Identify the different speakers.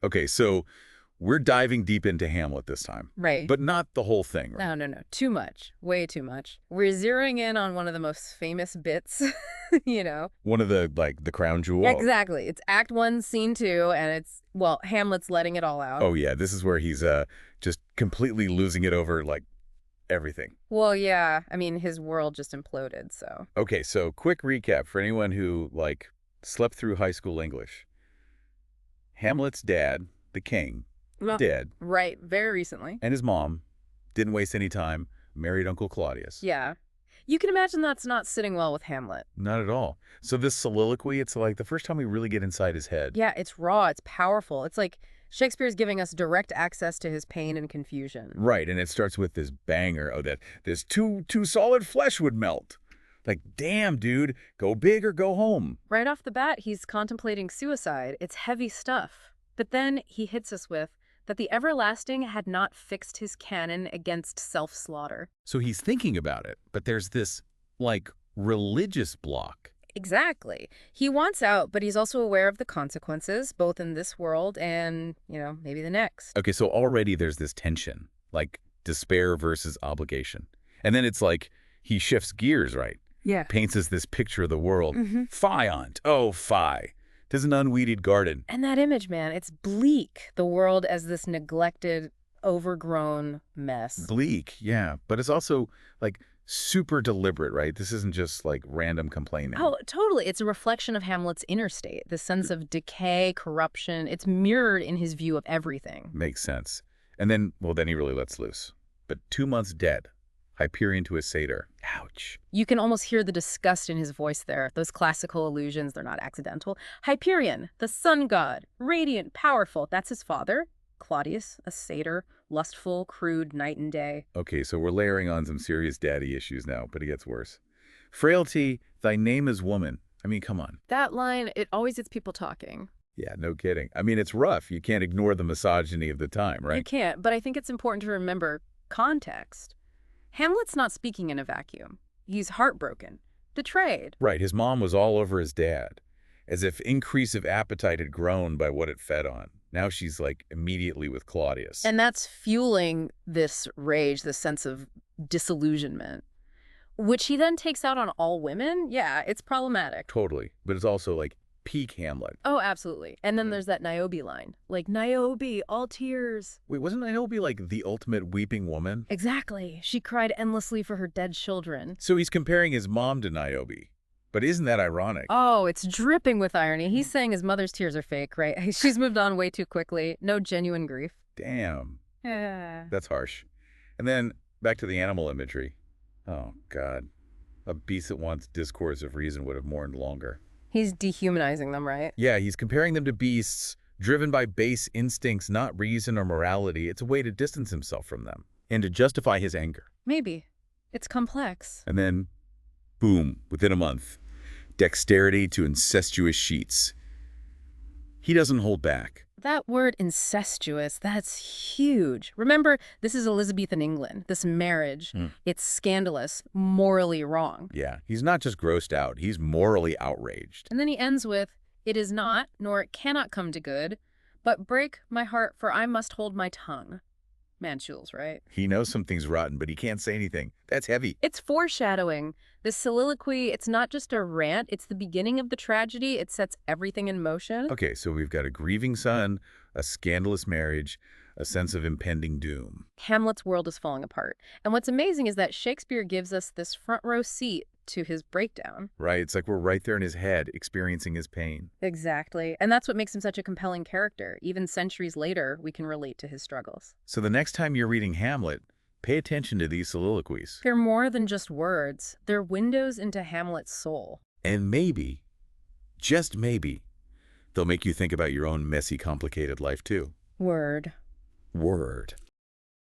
Speaker 1: Okay, so we're diving deep into Hamlet this time.
Speaker 2: Right.
Speaker 1: But not the whole thing, right?
Speaker 2: No, no, no. Too much. Way too much. We're zeroing in on one of the most famous bits, you know?
Speaker 1: One of the crown jewel.
Speaker 2: Exactly. It's Act 1, Scene 2, and it's, well, Hamlet's letting it all out.
Speaker 1: Oh, yeah, this is where he's just completely losing it over, like, everything.
Speaker 2: Well, yeah. I mean, his world just imploded, so.
Speaker 1: Okay, so quick recap for anyone who, like, slept through high school English. Hamlet's dad, the king,
Speaker 2: Well,
Speaker 1: dead,
Speaker 2: right. Very recently.
Speaker 1: and his mom didn't waste any time, married Uncle Claudius.
Speaker 2: Yeah. You can imagine that's not sitting well with Hamlet.
Speaker 1: Not at all. So this soliloquy, it's like the first time we really get inside his head.
Speaker 2: Yeah, it's raw. It's powerful. It's like Shakespeare's giving us direct access to his pain and confusion.
Speaker 1: Right, and it starts with this banger, that this too solid flesh would melt. Like, damn, dude, go big or go home.
Speaker 2: Right off the bat, he's contemplating suicide. It's heavy stuff. But then he hits us with that the everlasting had not fixed his canon against self-slaughter.
Speaker 1: So he's thinking about it, but there's this, like, religious block.
Speaker 2: Exactly. He wants out, but he's also aware of the consequences, both in this world and, maybe the next.
Speaker 1: Okay, so already there's this tension, like despair versus obligation. And then it's like he shifts gears, right?
Speaker 2: Yeah.
Speaker 1: Paints us this picture of the world. Fie on't, oh, fie. 'Tis an unweeded garden.
Speaker 2: And that image, man, it's bleak. The world as this neglected, overgrown mess.
Speaker 1: Bleak, yeah. But it's also, like, super deliberate, right? This isn't just, like, random complaining.
Speaker 2: Oh, totally. It's a reflection of Hamlet's inner state, the sense of decay, corruption. It's mirrored in his view of everything.
Speaker 1: Makes sense. And then, well, then he really lets loose. But 2 months dead. Hyperion to a satyr. Ouch.
Speaker 2: You can almost hear the disgust in his voice there. Those classical allusions, they're not accidental. Hyperion, the sun god, radiant, powerful. That's his father. Claudius, a satyr, lustful, crude, night and day.
Speaker 1: Okay, so we're layering on some serious daddy issues now, but it gets worse. Frailty, thy name is woman. I mean, come on.
Speaker 2: That line, it always gets people talking.
Speaker 1: Yeah, no kidding. I mean, it's rough. You can't ignore the misogyny of the time, right?
Speaker 2: You can't, but I think it's important to remember context. Hamlet's not speaking in a vacuum. He's heartbroken, betrayed.
Speaker 1: Right, his mom was all over his dad, as if increase of appetite had grown by what it fed on. Now she's, like, immediately with Claudius.
Speaker 2: And that's fueling this rage, this sense of disillusionment, which he then takes out on all women. Yeah, it's problematic.
Speaker 1: Totally. But it's also, like, peak Hamlet.
Speaker 2: Oh, absolutely. And then there's that Niobe line. Like, Niobe, all tears.
Speaker 1: Wait, wasn't Niobe, like, the ultimate weeping woman?
Speaker 2: Exactly. She cried endlessly for her dead children.
Speaker 1: So he's comparing his mom to Niobe. But isn't that ironic?
Speaker 2: Oh, it's dripping with irony. He's saying his mother's tears are fake, right? She's moved on way too quickly. No genuine grief.
Speaker 1: Damn.
Speaker 2: Yeah.
Speaker 1: That's harsh. And then back to the animal imagery. Oh, God. A beast that wants discourse of reason would have mourned longer.
Speaker 2: He's dehumanizing them, right?
Speaker 1: Yeah, he's comparing them to beasts driven by base instincts, not reason or morality. It's a way to distance himself from them and to justify his anger.
Speaker 2: Maybe. It's complex.
Speaker 1: And then, boom, within a month, dexterity to incestuous sheets. He doesn't hold back.
Speaker 2: That word incestuous, that's huge. Remember, this is Elizabethan England, this marriage. It's scandalous, morally wrong.
Speaker 1: Yeah, he's not just grossed out, he's morally outraged.
Speaker 2: And then he ends with, it is not, nor it cannot come to good, but break my heart, for I must hold my tongue. Manchules, right?
Speaker 1: He knows something's rotten, but he can't say anything. That's heavy.
Speaker 2: It's foreshadowing. This soliloquy, it's not just a rant, it's the beginning of the tragedy. It sets everything in motion.
Speaker 1: Okay, so we've got a grieving son, a scandalous marriage, a sense of impending doom.
Speaker 2: Hamlet's world is falling apart. And what's amazing is that Shakespeare gives us this front row seat to his breakdown.
Speaker 1: Right, it's like we're right there in his head, experiencing his pain.
Speaker 2: Exactly. And that's what makes him such a compelling character. Even centuries later, we can relate to his struggles.
Speaker 1: So the next time you're reading Hamlet, pay attention to these soliloquies.
Speaker 2: They're more than just words. They're windows into Hamlet's soul.
Speaker 1: And maybe, just maybe, they'll make you think about your own messy, complicated life too.
Speaker 2: Word.
Speaker 1: Word.